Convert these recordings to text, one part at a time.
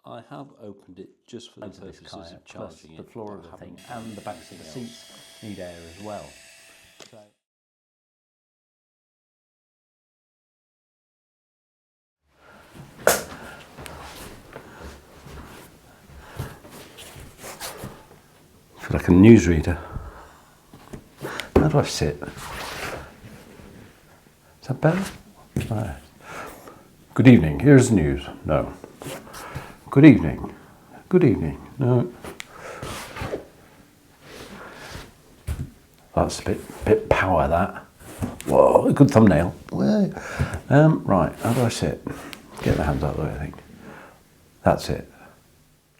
I have opened it just for the purposes Kayak, of charging it. the floor of the thing and the backs of the seats need air as well. So I feel like a newsreader. How do I sit? Is that better? Right. Good evening, here's the news. No. Good evening. Good evening. No. That's a bit power, that. Whoa, a good thumbnail. Right, how do I sit? Get the hands out of the way, I think. That's it.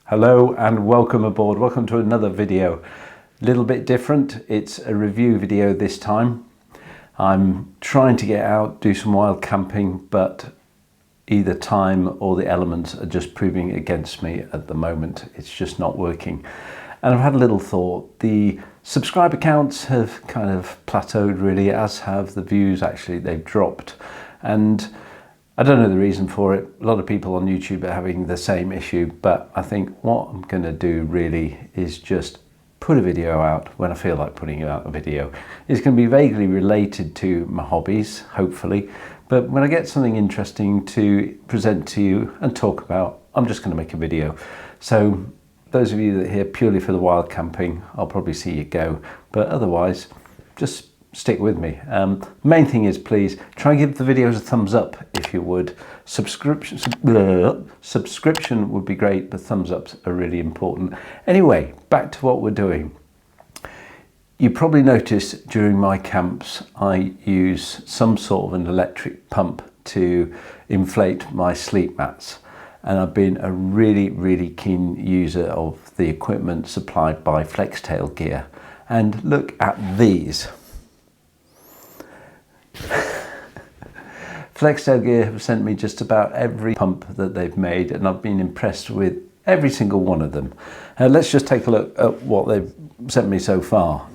Hello and welcome aboard. Welcome to another video. A little bit different. It's a review video this time. I'm trying to get out, do some wild camping, but either time or the elements are just proving against me at the moment. It's just not working. And I've had a little thought. The subscriber counts have kind of plateaued really, as have the views. Actually, they've dropped. And I don't know the reason for it. A lot of people on YouTube are having the same issue, but I think what I'm going to do really is just put a video out when I feel like putting out a video. It's going to be vaguely related to my hobbies, hopefully, but when I get something interesting to present to you and talk about, I'm just going to make a video. So those of you that are here purely for the wild camping, I'll probably see you go, but otherwise just stick with me. The main thing is, please try and give the videos a thumbs up if you would. Subscription would be great, but thumbs ups are really important. Anyway, back to what we're doing. You probably noticed during my camps I use some sort of an electric pump to inflate my sleep mats, and I've been a really keen user of the equipment supplied by Flextail gear. And look at these. Flextail gear have sent me just about every pump that they've made, and I've been impressed with every single one of them. Let's just take a look at what they've sent me so far.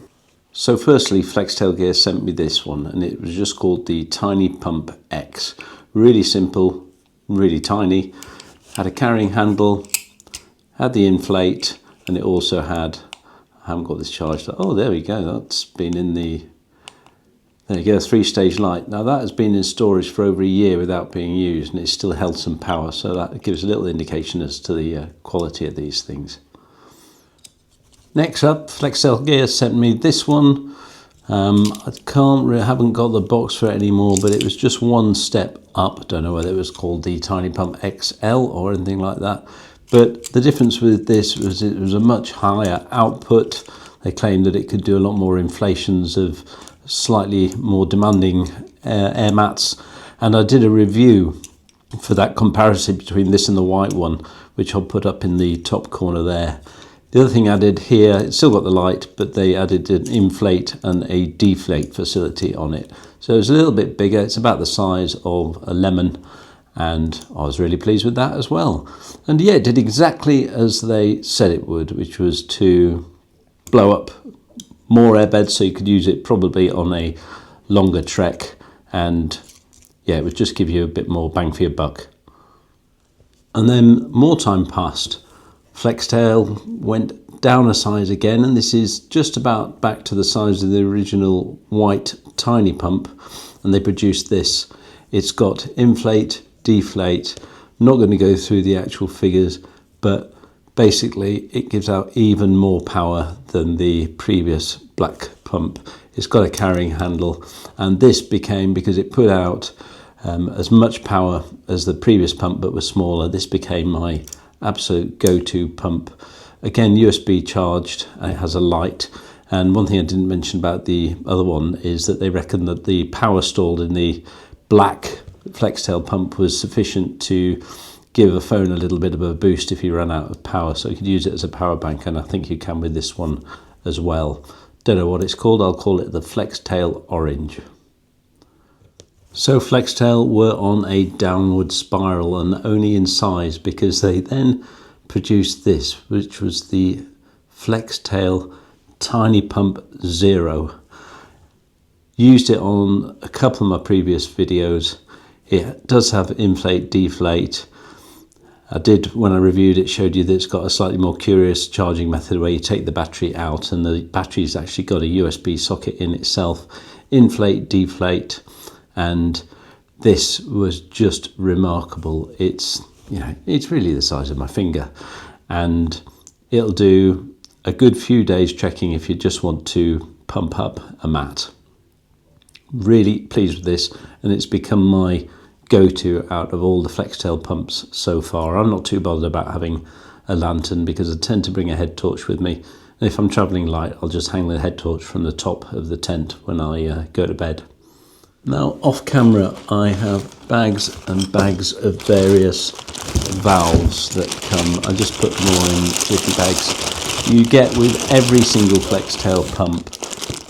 So firstly, Flextail gear sent me this one, and it was just called the TinyPump X. Really simple, really tiny. Had a carrying handle, had the inflate, and it also had, I haven't got this charged. Oh, there we go. That's been in the, there you go, 3-stage light. Now that has been in storage for over a year without being used, and it's still held some power, so that gives a little indication as to the quality of these things. Next up, Flextail gear sent me this one. I haven't got the box for it anymore, but it was just one step up. Don't know whether it was called the TinyPump XL or anything like that. But the difference with this was it was a much higher output. They claimed that it could do a lot more inflations of slightly more demanding air mats, and I did a review for that comparison between this and the white one, which I'll put up in the top corner there. The other thing added here, it's still got the light, but they added an inflate and a deflate facility on it, so it's a little bit bigger. It's about the size of a lemon, and I was really pleased with that as well. And yeah, it did exactly as they said it would, which was to blow up more airbeds, so you could use it probably on a longer trek, and yeah, it would just give you a bit more bang for your buck. And then more time passed. Flextail went down a size again, and this is just about back to the size of the original white tiny pump, and they produced this. It's got inflate, deflate. Not going to go through the actual figures, but basically it gives out even more power than the previous black pump. It's got a carrying handle, and this became, because it put out as much power as the previous pump but was smaller, this became my absolute go-to pump. Again, USB charged, and it has a light. And one thing I didn't mention about the other one is that they reckon that the power stored in the black Flextail pump was sufficient to give a phone a little bit of a boost if you ran out of power, so you could use it as a power bank, and I think you can with this one as well. Don't know what it's called. I'll call it the Flextail Orange. So Flextail were on a downward spiral, and only in size, because they then produced this, which was the Flextail TinyPump ZERO. Used it on a couple of my previous videos. It does have inflate, deflate, I did, when I reviewed it, showed you that it's got a slightly more curious charging method where you take the battery out and the battery's actually got a USB socket in itself, inflate, deflate, and this was just remarkable. It's, you know, it's really the size of my finger, and it'll do a good few days trekking if you just want to pump up a mat. Really pleased with this, and it's become my go-to out of all the Flextail pumps so far. I'm not too bothered about having a lantern because I tend to bring a head torch with me, and if I'm travelling light I'll just hang the head torch from the top of the tent when I go to bed. Now off camera I have bags and bags of various valves that come. I just put them all in jiffy bags. You get with every single Flextail pump,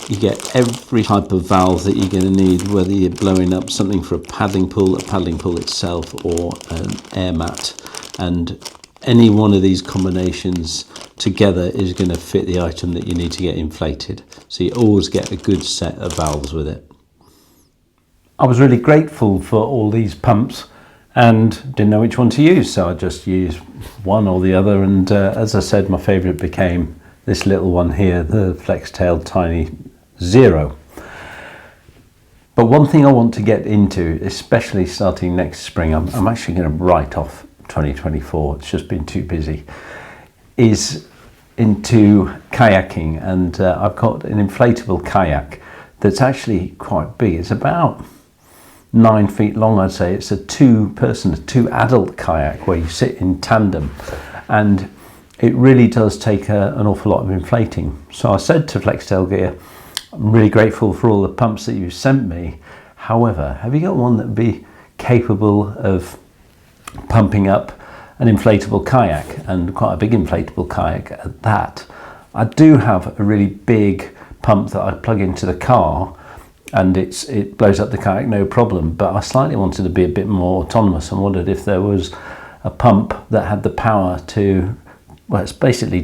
you get every type of valve that you're going to need, whether you're blowing up something for a paddling pool itself, or an air mat, and any one of these combinations together is going to fit the item that you need to get inflated. So you always get a good set of valves with it. I was really grateful for all these pumps and didn't know which one to use, so I just used one or the other, and as I said, my favourite became this little one here, the Flextail TinyPump ZERO. But one thing I want to get into, especially starting next spring, I'm actually going to write off 2024, it's just been too busy, is into kayaking. And I've got an inflatable kayak that's actually quite big. It's about 9 feet long, I'd say. It's a two adult kayak where you sit in tandem, and it really does take an awful lot of inflating. So I said to Flextail Gear, I'm really grateful for all the pumps that you sent me. However, have you got one that would be capable of pumping up an inflatable kayak, and quite a big inflatable kayak at that? I do have a really big pump that I plug into the car, and it blows up the kayak no problem, but I slightly wanted to be a bit more autonomous and wondered if there was a pump that had the power to, well, it's basically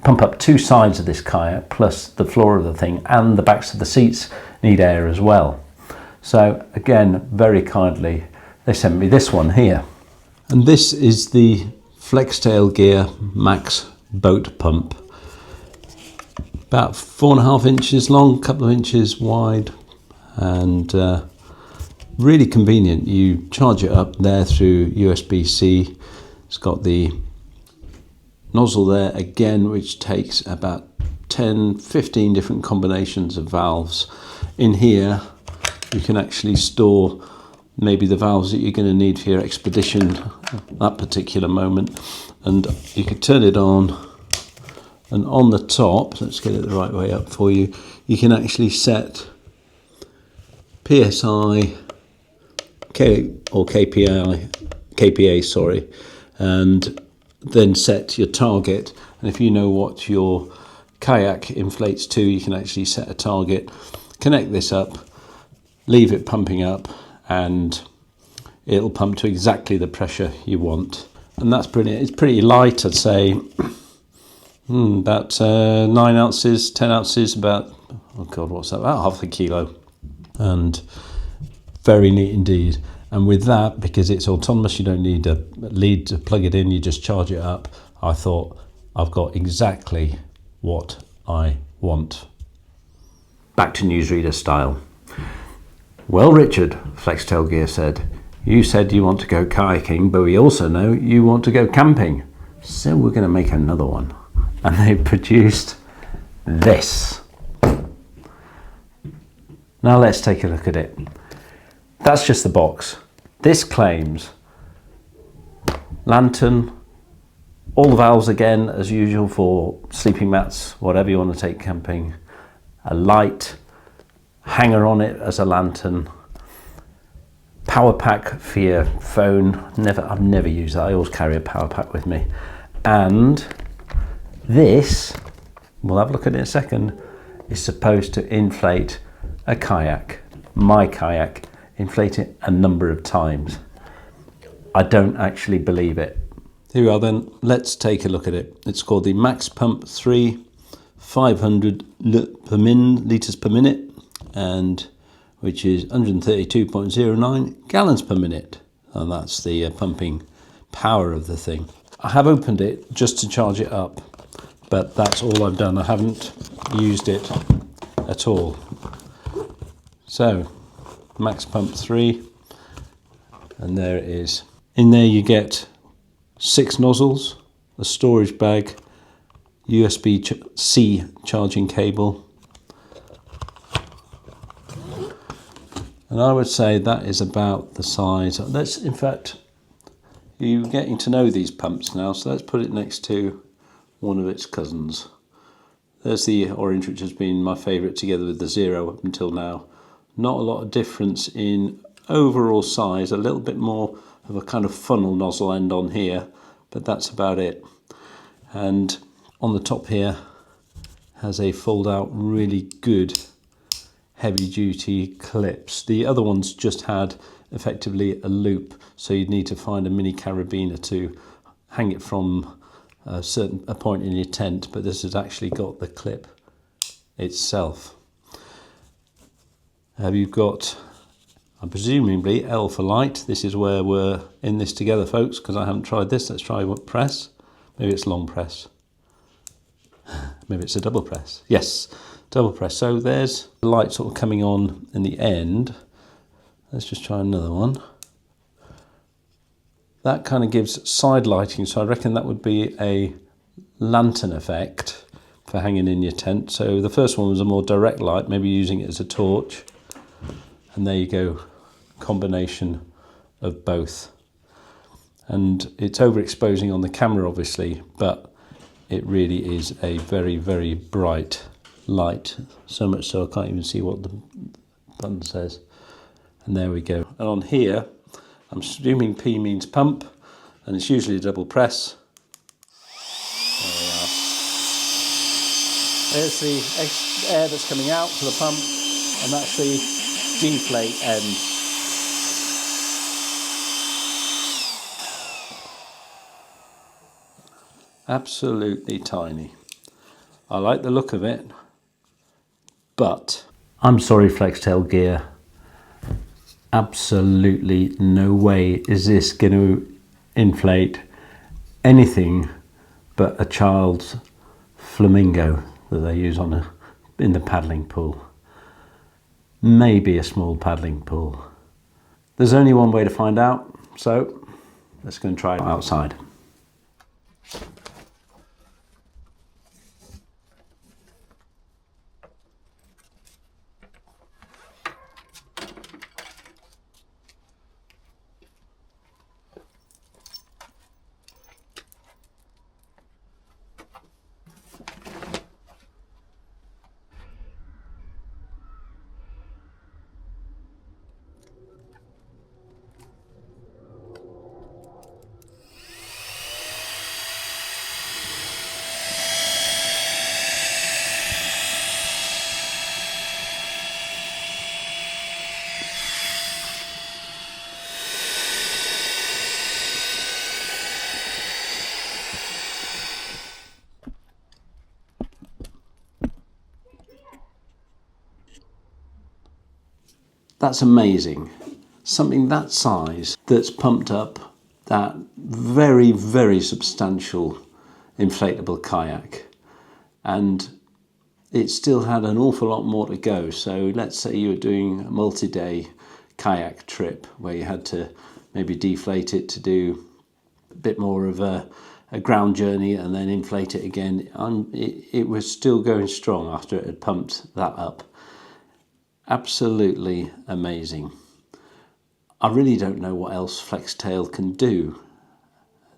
pump up two sides of this kayak plus the floor of the thing, and the backs of the seats need air as well. So again, very kindly, they sent me this one here. And this is the Flextail Gear Max boat pump. About 4.5 inches long, a couple of inches wide, and really convenient. You charge it up there through USB-C. It's got the nozzle there again, which takes about 10-15 different combinations of valves. In here you can actually store maybe the valves that you're going to need for your expedition at that particular moment, and you can turn it on, and on the top, let's get it the right way up for you, you can actually set PSI, KPA, sorry, and then set your target. And if you know what your kayak inflates to, you can actually set a target, connect this up, leave it pumping up, and it'll pump to exactly the pressure you want. And that's brilliant. It's pretty light, I'd say about 9 ounces, 10 ounces, about, oh god, what's that, about half a kilo, and very neat indeed. And with that, because it's autonomous, you don't need a lead to plug it in, you just charge it up. I thought, I've got exactly what I want. Back to newsreader style. Well, Richard, Flextail Gear said, you said you want to go kayaking, but we also know you want to go camping. So we're going to make another one. And they produced this. Now let's take a look at it. That's just the box. This claims lantern, all the valves again as usual for sleeping mats, whatever you want to take camping, a light, hanger on it as a lantern, power pack for your phone. I've never used that. I always carry a power pack with me. And this, we'll have a look at it in a second, is supposed to inflate a kayak, my kayak, inflate it a number of times. I don't actually believe it. Here we are then, let's take a look at it. It's called the Max Pump 3, 500 litres per minute, and which is 132.09 gallons per minute. And that's the pumping power of the thing. I have opened it just to charge it up, but that's all I've done. I haven't used it at all. So, max pump 3, and there it is. In there you get 6 nozzles, a storage bag, USB-C charging cable, and I would say that is about the size. Let's, in fact, you're getting to know these pumps now, so let's put it next to one of its cousins. There's the orange, which has been my favourite together with the Zero up until now. Not a lot of difference in overall size, a little bit more of a kind of funnel nozzle end on here, but that's about it. And on the top here has a fold out really good heavy duty clips. The other ones just had effectively a loop, so you'd need to find a mini carabiner to hang it from a point in your tent, but this has actually got the clip itself. You've got, presumably, L for light. This is where we're in this together, folks, because I haven't tried this. Let's try what press. Maybe it's long press. Maybe it's a double press. Yes, double press. So there's the light sort of coming on in the end. Let's just try another one. That kind of gives side lighting, so I reckon that would be a lantern effect for hanging in your tent. So the first one was a more direct light, maybe using it as a torch. And there you go, combination of both. And it's overexposing on the camera, obviously, but it really is a very, very bright light. So much so I can't even see what the button says. And there we go. And on here, I'm assuming P means pump, and it's usually a double press. There we are. There's the air that's coming out for the pump, and that's the deflate end. Absolutely tiny. I like the look of it, but I'm sorry, Flextail gear. Absolutely no way is this going to inflate anything but a child's flamingo that they use in the paddling pool. Maybe a small paddling pool. There's only one way to find out, so let's go and try it outside. That's amazing. Something that size that's pumped up that very, very substantial inflatable kayak. And it still had an awful lot more to go. So let's say you were doing a multi-day kayak trip where you had to maybe deflate it to do a bit more of a ground journey and then inflate it again. It was still going strong after it had pumped that up. Absolutely amazing. I really don't know what else Flextail can do.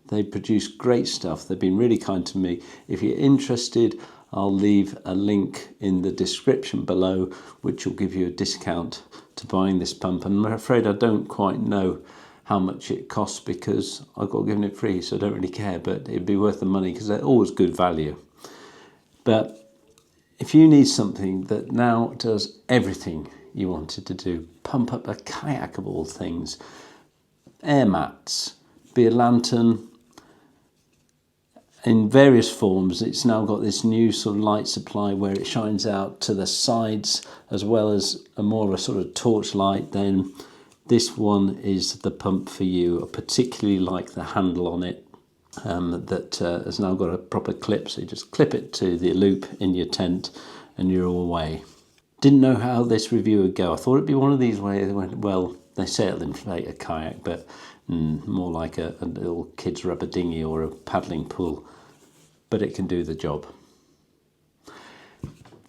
They produce great stuff. They've been really kind to me. If you're interested, I'll leave a link in the description below, which will give you a discount to buying this pump. And I'm afraid I don't quite know how much it costs because I got given it free, so I don't really care, but it'd be worth the money because they're always good value. But if you need something that now does everything you wanted to do, pump up a kayak of all things, air mats, be a lantern, in various forms. It's now got this new sort of light supply where it shines out to the sides as well as a more of a sort of torch light, then this one is the pump for you. I particularly like the handle on it that has now got a proper clip, so you just clip it to the loop in your tent and you're away. Didn't know how this review would go. I thought it'd be one of these where they went, well, they say it'll inflate a kayak, but more like a little kid's rubber dinghy or a paddling pool, but it can do the job.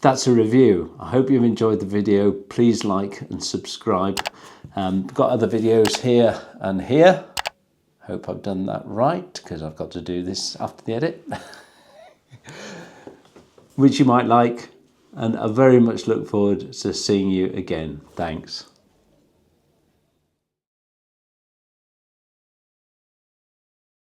That's a review. I hope you've enjoyed the video. Please like and subscribe. Got other videos here and here. Hope I've done that right, because I've got to do this after the edit. Which you might like, and I very much look forward to seeing you again. Thanks.